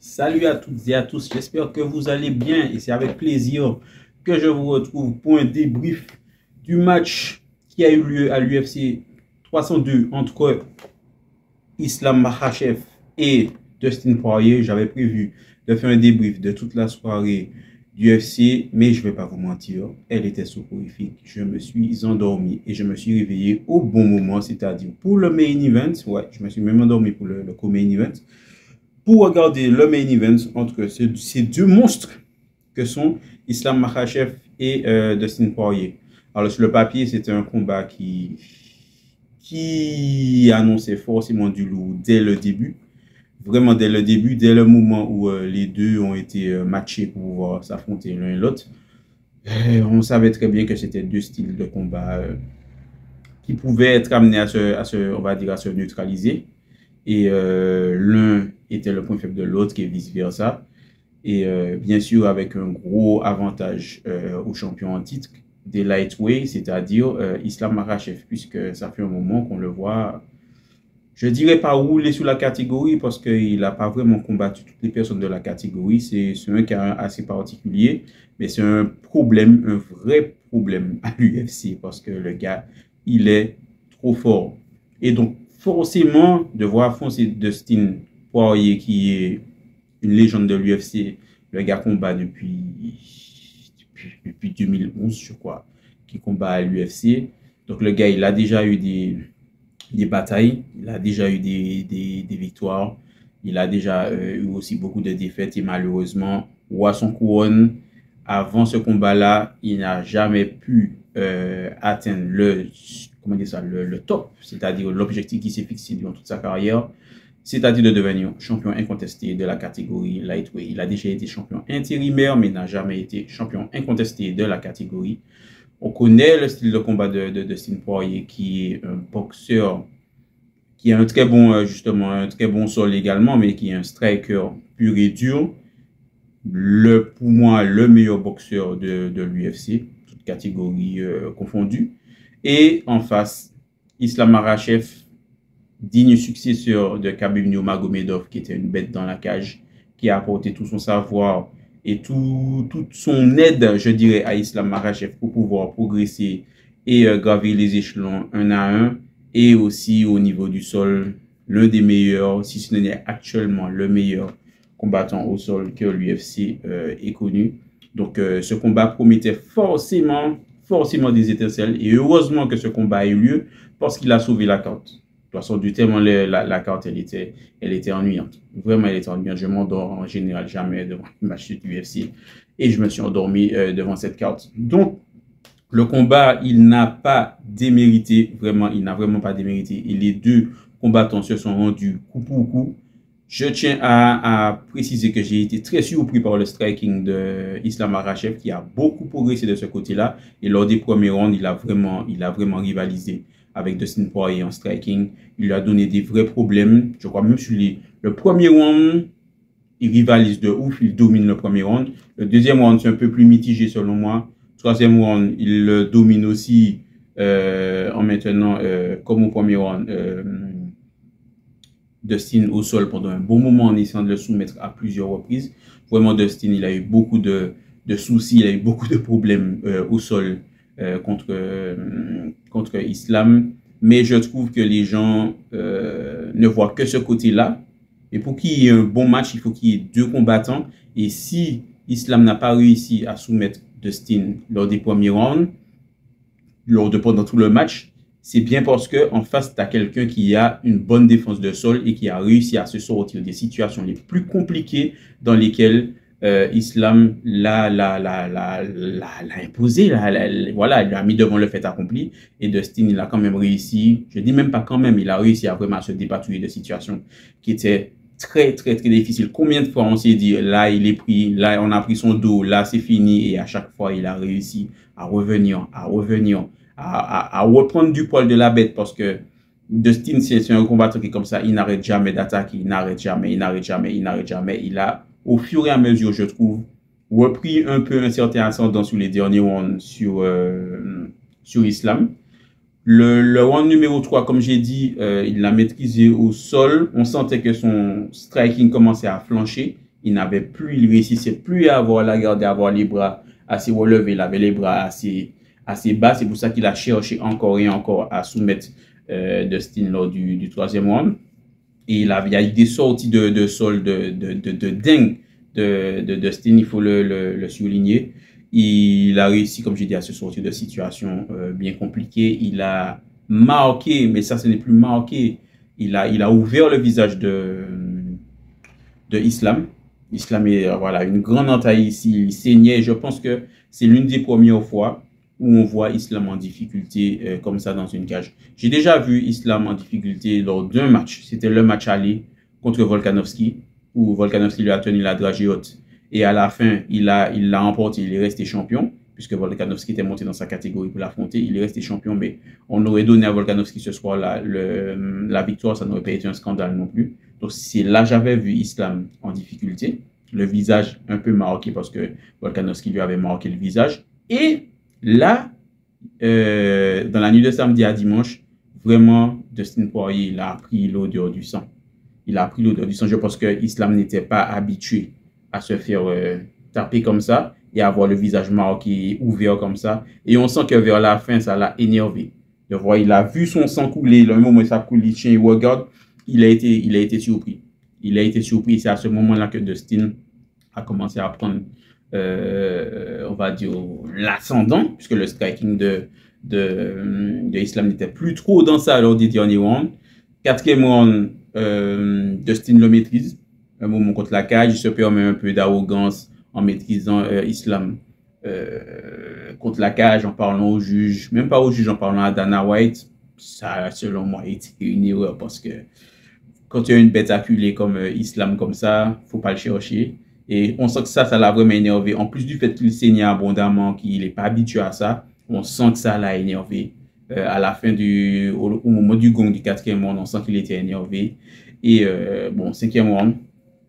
Salut à toutes et à tous, j'espère que vous allez bien et c'est avec plaisir que je vous retrouve pour un débrief du match qui a eu lieu à l'UFC 302 entre Islam Makhachev et Dustin Poirier. J'avais prévu de faire un débrief de toute la soirée du UFC, mais je ne vais pas vous mentir, elle était soporifique. Je me suis endormi et je me suis réveillé au bon moment, c'est-à-dire pour le main event. Ouais, je me suis même endormi pour le co-main event. Pour regarder le main event entre ces deux monstres que sont Islam Makhachev et Dustin Poirier. Alors sur le papier, c'était un combat qui annonçait forcément du lourd dès le début. Vraiment dès le début, dès le moment où les deux ont été matchés pour pouvoir s'affronter l'un et l'autre. On savait très bien que c'était deux styles de combat qui pouvaient être amenés on va dire, à se neutraliser. Et l'un était le point faible de l'autre et vice-versa. Et bien sûr, avec un gros avantage au champion en titre des lightweight, c'est-à-dire Islam Makhachev, puisque ça fait un moment qu'on le voit, je ne dirais pas rouler sous la catégorie, parce qu'il n'a pas vraiment combattu toutes les personnes de la catégorie. C'est un cas assez particulier, mais c'est un problème, un vrai problème à l'UFC, parce que le gars, il est trop fort. Et donc, forcément, de voir affronter Dustin Poirier, qui est une légende de l'UFC, le gars combat depuis 2011, je crois, qui combat à l'UFC. Donc, le gars, il a déjà eu des batailles, il a déjà eu des victoires, il a déjà eu aussi beaucoup de défaites et malheureusement, roi son couronne, avant ce combat-là, il n'a jamais pu atteindre le top, c'est-à-dire l'objectif qui s'est fixé durant toute sa carrière, c'est-à-dire de devenir champion incontesté de la catégorie lightweight. Il a déjà été champion intérimaire, mais n'a jamais été champion incontesté de la catégorie. On connaît le style de combat de Dustin Poirier, qui est un boxeur qui a un très bon, justement, un très bon sol également, mais qui est un striker pur et dur. Pour moi, le meilleur boxeur de l'UFC, toute catégorie confondue. Et en face, Islam Makhachev, digne successeur de Khabib Nurmagomedov, qui était une bête dans la cage, qui a apporté tout son savoir et toute son aide, je dirais, à Islam Makhachev pour pouvoir progresser et gravir les échelons un à un. Et aussi au niveau du sol, l'un des meilleurs, si ce n'est actuellement le meilleur combattant au sol que l'UFC ait connu. Donc ce combat promettait forcément des étincelles. Et heureusement que ce combat a eu lieu parce qu'il a sauvé la carte. De toute façon, du tellement la carte, elle était ennuyante. Vraiment, elle était ennuyante. Je m'endors en général jamais devant un match de l'UFC. Et je me suis endormi devant cette carte. Donc, le combat, il n'a pas démérité. Vraiment, il n'a vraiment pas démérité. Et les deux combattants se sont rendus coup pour coup. Je tiens à préciser que j'ai été très surpris par le striking de Islam Makhachev, qui a beaucoup progressé de ce côté-là. Et lors des premiers rounds, il a vraiment rivalisé avec Dustin Poirier en striking. Il lui a donné des vrais problèmes. Je crois même sur le premier round, il rivalise de ouf. Il domine le premier round. Le deuxième round, c'est un peu plus mitigé selon moi. Troisième round, il le domine aussi en maintenant, comme au premier round, Dustin au sol pendant un bon moment en essayant de le soumettre à plusieurs reprises. Vraiment, Dustin, il a eu beaucoup de soucis, il a eu beaucoup de problèmes au sol contre Islam. Mais je trouve que les gens ne voient que ce côté-là. Et pour qu'il y ait un bon match, il faut qu'il y ait deux combattants. Et si Islam n'a pas réussi à soumettre Dustin lors des premiers rounds, pendant tout le match, c'est bien parce qu'en face, tu as quelqu'un qui a une bonne défense de sol et qui a réussi à se sortir des situations les plus compliquées dans lesquelles Islam l'a imposé, voilà, il l'a mis devant le fait accompli. Et Dustin, il a quand même réussi, je dis même pas quand même, il a réussi à vraiment se dépatouiller de situations qui étaient très difficiles. Combien de fois on s'est dit, là, il est pris, là, on a pris son dos, là, c'est fini. Et à chaque fois, il a réussi à revenir, à reprendre du poil de la bête, parce que Dustin, c'est un combattant qui est comme ça, il n'arrête jamais d'attaquer, il n'arrête jamais. Il a, au fur et à mesure, je trouve, repris un peu un certain ascendant sur les derniers rounds sur Islam. Le round numéro 3, comme j'ai dit, il l'a maîtrisé au sol. On sentait que son striking commençait à flancher. Il n'avait plus, il réussissait plus à avoir la garde, à avoir les bras assez relevés, il avait les bras assez bas. C'est pour ça qu'il a cherché encore et encore à soumettre Dustin lors du troisième round. Et il y a eu des sorties de sol de dingue de Dustin, il faut le souligner. Il a réussi, comme j'ai dit, à se sortir de situations bien compliquées. Il a marqué, mais ça, ce n'est plus marqué. Il a ouvert le visage de Islam. Islam est voilà, une grande entaille ici, il saignait. Je pense que c'est l'une des premières fois où on voit Islam en difficulté comme ça dans une cage. J'ai déjà vu Islam en difficulté lors d'un match. C'était le match aller contre Volkanovski, où Volkanovski lui a tenu la dragée haute. Et à la fin, il l'a emporté, il est resté champion, puisque Volkanovski était monté dans sa catégorie pour l'affronter. Il est resté champion, mais on aurait donné à Volkanovski ce soir la victoire, ça n'aurait pas été un scandale non plus. Donc c'est là j'avais vu Islam en difficulté, le visage un peu marqué parce que Volkanovski lui avait marqué le visage. Et là, dans la nuit de samedi à dimanche, vraiment, Dustin Poirier, il a pris l'odeur du sang. Il a pris l'odeur du sang. Je pense que Islam n'était pas habitué à se faire taper comme ça et avoir le visage marqué, ouvert comme ça. Et on sent que vers la fin, ça l'a énervé. De voir, il a vu son sang couler. Le moment où ça coule, il regarde, il a été surpris. Il a été surpris. Et c'est à ce moment-là que Dustin a commencé à prendre, on va dire, l'ascendant, puisque le striking de Islam n'était plus trop dans ça lors des derniers rounds. Quatrième round, Dustin le maîtrise. Un moment contre la cage, il se permet un peu d'arrogance en maîtrisant Islam contre la cage, en parlant au juge, même pas au juge, en parlant à Dana White. Ça, selon moi, a été une erreur parce que quand tu as une bête acculée comme Islam comme ça, faut pas le chercher. Et on sent que ça l'a vraiment énervé. En plus du fait qu'il saignait abondamment, qu'il n'est pas habitué à ça, on sent que ça l'a énervé. À la fin au moment du gong du quatrième round, on sent qu'il était énervé. Et bon, cinquième round,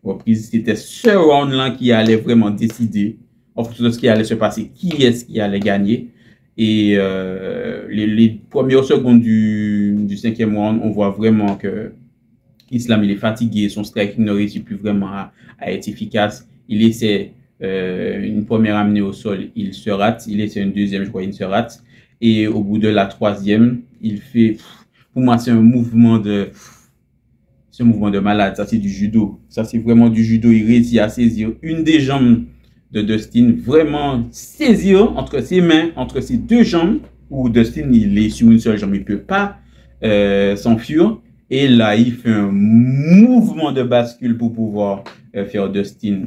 reprise, c'était ce round-là qui allait vraiment décider, en fonction de ce qui allait se passer, qui est-ce qui allait gagner. Et les premières secondes du cinquième round, on voit vraiment que Islam, il est fatigué, son striking ne réussit plus vraiment à être efficace. Il essaie une première amenée au sol, il se rate. Il essaie une deuxième, je crois, il se rate. Et au bout de la troisième, il fait, pour moi, c'est un mouvement de malade. Ça, c'est du judo. Ça, c'est vraiment du judo. Il réussit à saisir une des jambes de Dustin, vraiment saisir entre ses mains, entre ses deux jambes, où Dustin, il est sur une seule jambe, il ne peut pas s'enfuir. Et là, il fait un mouvement de bascule pour pouvoir faire Dustin,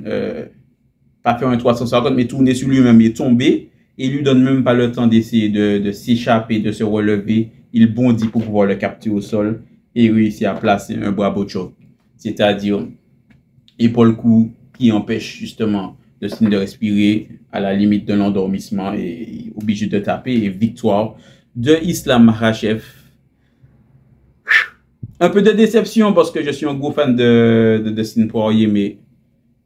pas faire un 350, mais tourner sur lui-même et tomber. Et il lui donne même pas le temps d'essayer de s'échapper, de se relever. Il bondit pour pouvoir le capter au sol et réussit à placer un bravo choke. C'est-à-dire, épaule-cou qui empêche justement Dustin de respirer à la limite de l'endormissement et obligé de taper. Et victoire de Islam Makhachev. Un peu de déception parce que je suis un gros fan de Dustin Poirier, mais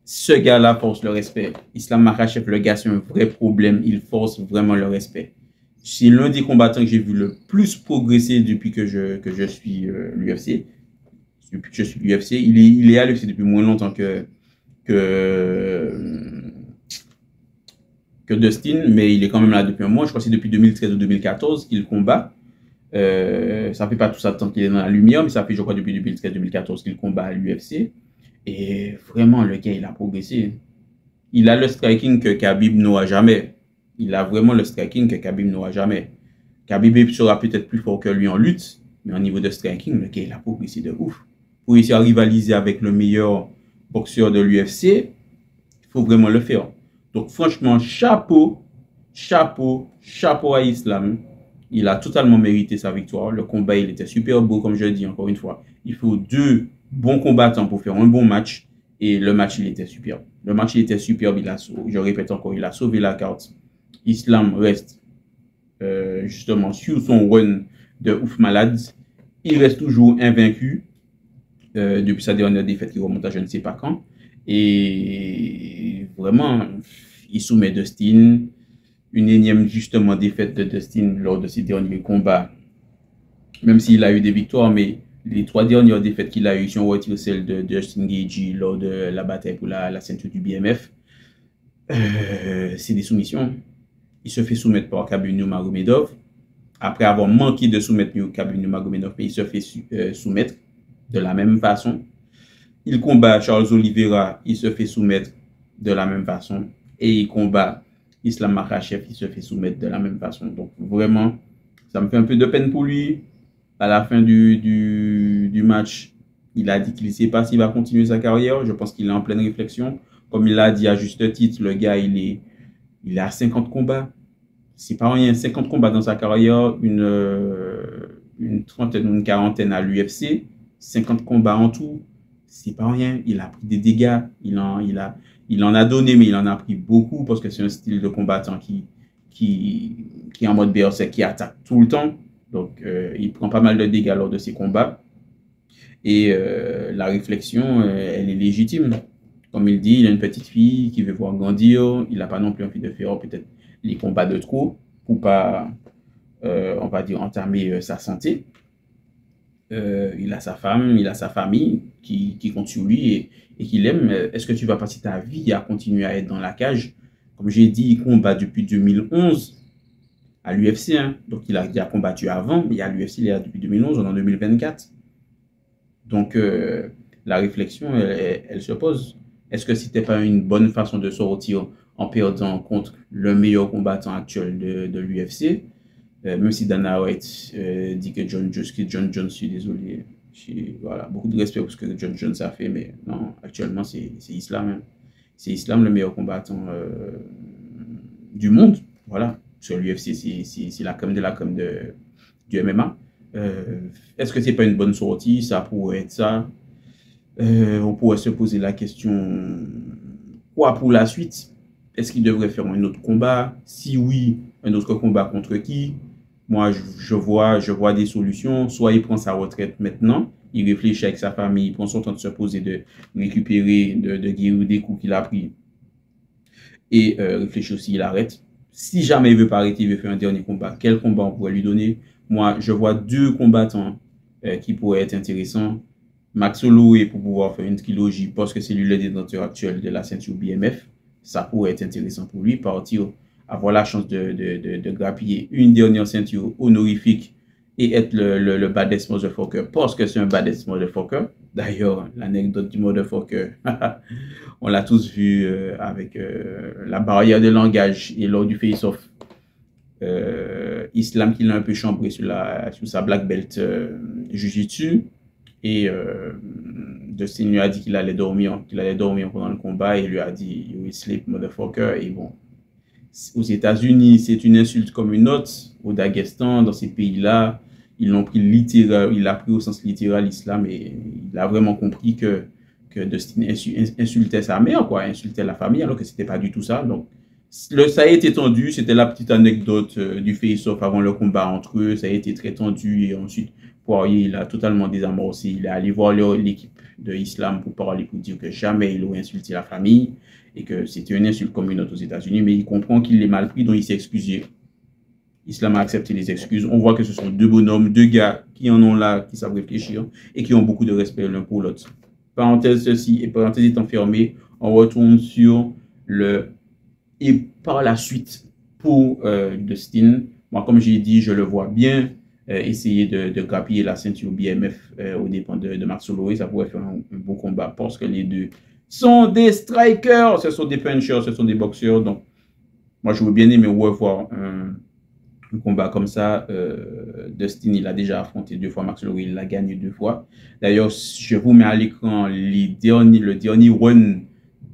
ce gars-là force le respect. Islam Makhachev, le gars, c'est un vrai problème. Il force vraiment le respect. C'est l'un des combattants que j'ai vu le plus progresser depuis que je suis l'UFC. Depuis que je suis l'UFC. Il est à l'UFC depuis moins longtemps que Dustin, mais il est quand même là depuis un mois. Je crois que c'est depuis 2013 ou 2014 qu'il combat. Ça fait pas tout ça tant qu'il est dans la lumière, mais ça fait, je crois, depuis 2013-2014 qu'il combat à l'UFC. Et vraiment, le gars, il a progressé. Il a le striking que Khabib n'aura jamais. Il a vraiment le striking que Khabib n'aura jamais. Khabib sera peut-être plus fort que lui en lutte, mais au niveau de striking, le gars, il a progressé de ouf. Pour essayer de rivaliser avec le meilleur boxeur de l'UFC, il faut vraiment le faire. Donc, franchement, chapeau à Islam. Il a totalement mérité sa victoire. Le combat, il était super beau, comme je le dis encore une fois. Il faut deux bons combattants pour faire un bon match. Et le match, il était superbe. Le match, il était superbe. Je répète encore, il a sauvé la carte. Islam reste justement sur son run de ouf malade. Il reste toujours invaincu depuis sa dernière défaite qui remonte à je ne sais pas quand. Et vraiment, il soumet Dustin. Une énième justement défaite de Dustin lors de ses derniers combats. Même s'il a eu des victoires, mais les 3 dernières défaites qu'il a eues, si on retire celle de Justin Gaethje lors de la bataille pour la ceinture du BMF, c'est des soumissions. Il se fait soumettre par Khabib Nurmagomedov. Après avoir manqué de soumettre Khabib Nurmagomedov, il se fait soumettre de la même façon. Il combat Charles Oliveira, il se fait soumettre de la même façon. Et il combat Islam Makhachev, il se fait soumettre de la même façon. Donc vraiment, ça me fait un peu de peine pour lui. À la fin du match, il a dit qu'il ne sait pas s'il va continuer sa carrière. Je pense qu'il est en pleine réflexion. Comme il l'a dit à juste titre, le gars, il est à 50 combats. C'est pas rien, 50 combats dans sa carrière, une trentaine ou une quarantaine à l'UFC, 50 combats en tout. C'est pas rien. Il a pris des dégâts. Il en a donné, mais il en a pris beaucoup parce que c'est un style de combattant qui est en mode berserk, qui attaque tout le temps. Donc, il prend pas mal de dégâts lors de ses combats. Et la réflexion, elle est légitime. Comme il dit, il a une petite fille qui veut voir grandir. Il n'a pas non plus envie de faire peut-être les combats de trop pour pas, on va dire, entamer sa santé. Il a sa femme, il a sa famille qui compte sur lui et qui l'aime. Est-ce que tu vas passer ta vie à continuer à être dans la cage? Comme j'ai dit, il combat depuis 2011 à l'UFC. Hein. Donc, il a combattu avant, mais à l'UFC, il est là depuis 2011, on est en 2024. Donc, la réflexion, elle se pose. Est-ce que c'était pas une bonne façon de sortir en perdant contre le meilleur combattant actuel de l'UFC? Même si Dana White dit que John Jones, je suis désolé. Voilà, beaucoup de respect pour ce que John Jones a fait, mais non, actuellement, c'est Islam. Hein. C'est Islam le meilleur combattant du monde. Voilà, sur l'UFC, c'est la crème de la crème du MMA. Est-ce que c'est pas une bonne sortie? Ça pourrait être ça. On pourrait se poser la question, quoi pour la suite? Est-ce qu'il devrait faire un autre combat? Si oui, un autre combat contre qui? Moi, je vois des solutions. Soit il prend sa retraite maintenant, il réfléchit avec sa famille, il prend son temps de se poser, de récupérer, de guérir des coups qu'il a pris. Et réfléchit aussi, il arrête. Si jamais il veut pas arrêter, il veut faire un dernier combat, quel combat on pourrait lui donner? Moi, je vois 2 combattants qui pourraient être intéressants. Max Holloway pour pouvoir faire une trilogie parce que c'est lui le détenteur actuel de la ceinture BMF. Ça pourrait être intéressant pour lui, partir, avoir la chance de grappiller une dernière ceinture honorifique et être le baddest motherfucker parce que c'est un baddest motherfucker. D'ailleurs, l'anecdote du motherfucker, on l'a tous vu avec la barrière de langage et lors du face-off. Islam qui l'a un peu chambré sur sa black belt Jiu-Jitsu. Et Dustin lui a dit qu'il allait dormir pendant le combat et il lui a dit "You will sleep, motherfucker." Et bon, aux États-Unis, c'est une insulte comme une autre. Au Daghestan, dans ces pays-là, ils l'ont pris littéral, il a pris au sens littéral l'islam et il a vraiment compris que Dustin insultait sa mère, quoi, insultait la famille, alors que c'était pas du tout ça. Donc, ça a été tendu, c'était la petite anecdote du face-off avant le combat entre eux, ça a été très tendu et ensuite Poirier, il a totalement désamorcé, il est allé voir l'équipe de Islam pour parler, pour dire que jamais il aurait insulté la famille et que c'était une insulte comme une autre aux États-Unis, mais il comprend qu'il l'est mal pris, donc il s'est excusé. Islam a accepté les excuses. On voit que ce sont 2 bonhommes, 2 gars qui en ont là, qui savent réfléchir et qui ont beaucoup de respect l'un pour l'autre. Parenthèse ceci et parenthèse étant fermée, on retourne sur le et par la suite pour Dustin. Moi, comme j'ai dit, je le vois bien essayer de grappiller la ceinture BMF aux dépens de Max Holloway. Ça pourrait faire un beau combat parce que les deux sont des strikers, ce sont des punchers, ce sont des boxeurs. Donc, moi, je veux bien aimer revoir un combat comme ça. Dustin, il a déjà affronté 2 fois Max Holloway, il l'a gagné 2 fois. D'ailleurs, je vous mets à l'écran le dernier run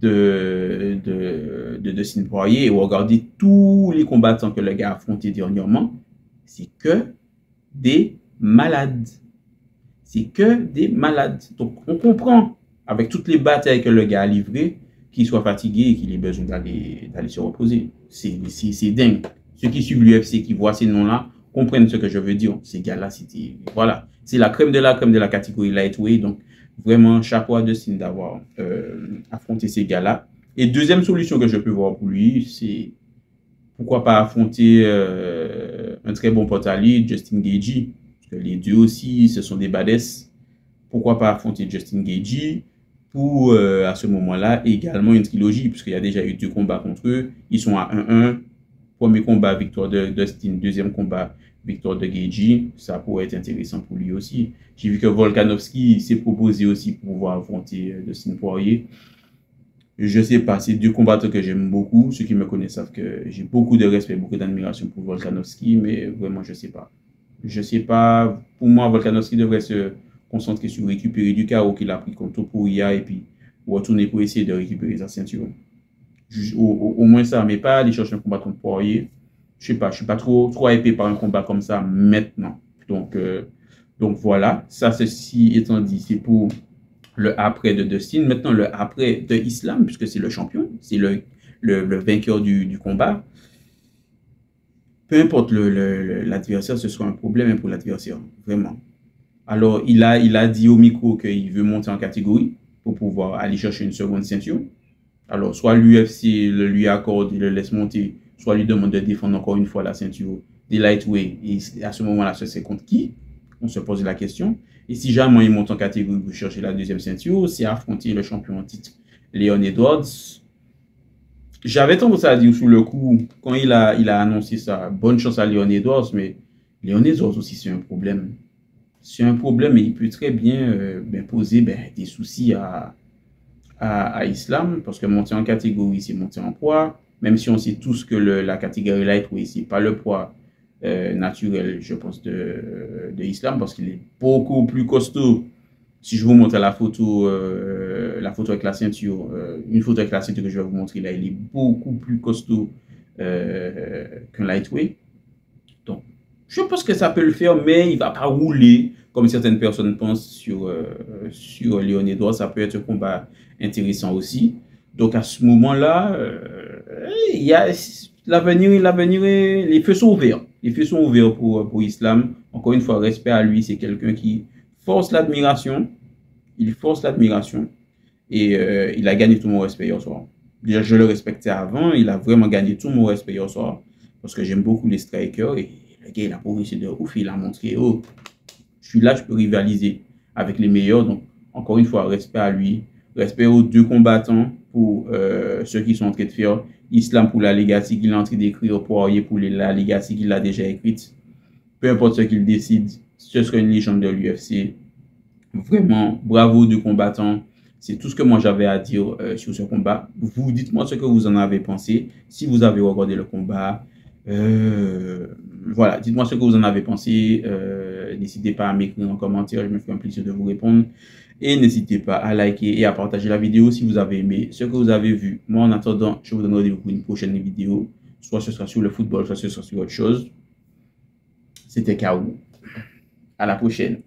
de Dustin Poirier et regardez tous les combattants que le gars a affrontés dernièrement. C'est que des malades. C'est que des malades. Donc, on comprend, avec toutes les batailles que le gars a livrées, qu'il soit fatigué et qu'il ait besoin d'aller se reposer. C'est dingue. Ceux qui suivent l'UFC, qui voient ces noms-là, comprennent ce que je veux dire. Ces gars-là, c'était... Voilà. C'est la crème de la catégorie lightweight. Donc, vraiment, chapeau à Dustin d'avoir affronté ces gars-là. Et deuxième solution que je peux voir pour lui, c'est pourquoi pas affronter un très bon pote à lui, Justin Gaethje. Parce que les deux aussi, ce sont des badass. pourquoi pas affronter Justin Gaethje pour, à ce moment-là, également une trilogie, puisqu'il y a déjà eu 2 combats contre eux. Ils sont à 1-1. Premier combat, victoire de Dustin. Deuxième combat, victoire de Gaethje. Ça pourrait être intéressant pour lui aussi. J'ai vu que Volkanovski s'est proposé aussi pour pouvoir affronter Dustin Poirier. Je sais pas, c'est 2 combattants que j'aime beaucoup. Ceux qui me connaissent savent que j'ai beaucoup de respect, beaucoup d'admiration pour Volkanovski, mais vraiment, je sais pas. Je sais pas. Pour moi, Volkanovski devrait se concentrer sur récupérer du chaos qu'il a pris contre Topuria et puis retourner pour essayer de récupérer sa ceinture. Au moins ça, mais pas aller chercher un combat contre Poirier. Je sais pas, je suis pas trop hypé par un combat comme ça maintenant. Donc voilà, ça ceci étant dit, c'est pour le après de Dustin. Maintenant, le après de Islam, puisque c'est le champion, c'est le vainqueur du combat. Peu importe l'adversaire, ce sera un problème pour l'adversaire, vraiment. Alors, il a dit au micro qu'il veut monter en catégorie pour pouvoir aller chercher une seconde ceinture. Alors, soit l'UFC lui accorde, il le laisse monter, soit lui demande de défendre encore une fois la ceinture des lightweight. Et à ce moment-là, c'est contre qui? On se pose la question. Et si jamais il monte en catégorie pour chercher la deuxième ceinture, c'est affronter le champion en titre, Leon Edwards. J'avais tendance à dire sous le coup, quand il a annoncé ça, bonne chance à Leon Edwards, mais Leon Edwards aussi, c'est un problème. C'est un problème et il peut très bien poser des soucis à Islam, parce que monter en catégorie, c'est monter en poids, même si on sait tous que la catégorie lightweight, c'est pas le poids naturel, je pense, de Islam, parce qu'il est beaucoup plus costaud. Si je vous montre la photo avec la ceinture, une photo avec la ceinture que je vais vous montrer là, il est beaucoup plus costaud qu'un lightweight. Donc, je pense que ça peut le faire, mais il ne va pas rouler comme certaines personnes pensent sur Leon Edwards. Ça peut être un combat intéressant aussi. Donc, à ce moment-là, il y a l'avenir, les feux sont ouverts. Les feux sont ouverts pour Islam. Encore une fois, respect à lui, c'est quelqu'un qui force l'admiration. Il force l'admiration. Et il a gagné tout mon respect hier soir. Déjà, je le respectais avant. Il a vraiment gagné tout mon respect hier soir. Parce que j'aime beaucoup les strikers. Et le gars, il a progressé de ouf. Il a montré, oh, je suis là, je peux rivaliser avec les meilleurs. Donc, encore une fois, respect à lui. Respect aux 2 combattants pour ceux qui sont en train de faire. Islam pour la Legacy qu'il est en train d'écrire, Poirier pour la Legacy qu'il a déjà écrite. Peu importe ce qu'il décide, ce sera une légende de l'UFC. Vraiment, bravo 2 combattants. C'est tout ce que moi j'avais à dire sur ce combat. Vous dites-moi ce que vous en avez pensé. Si vous avez regardé le combat, voilà, dites-moi ce que vous en avez pensé. N'hésitez pas à m'écrire en commentaire, je me ferai un plaisir de vous répondre. Et n'hésitez pas à liker et à partager la vidéo si vous avez aimé ce que vous avez vu. Moi, en attendant, je vous donne rendez-vous pour une prochaine vidéo. Soit ce sera sur le football, soit ce sera sur autre chose. C'était K.O. À la prochaine.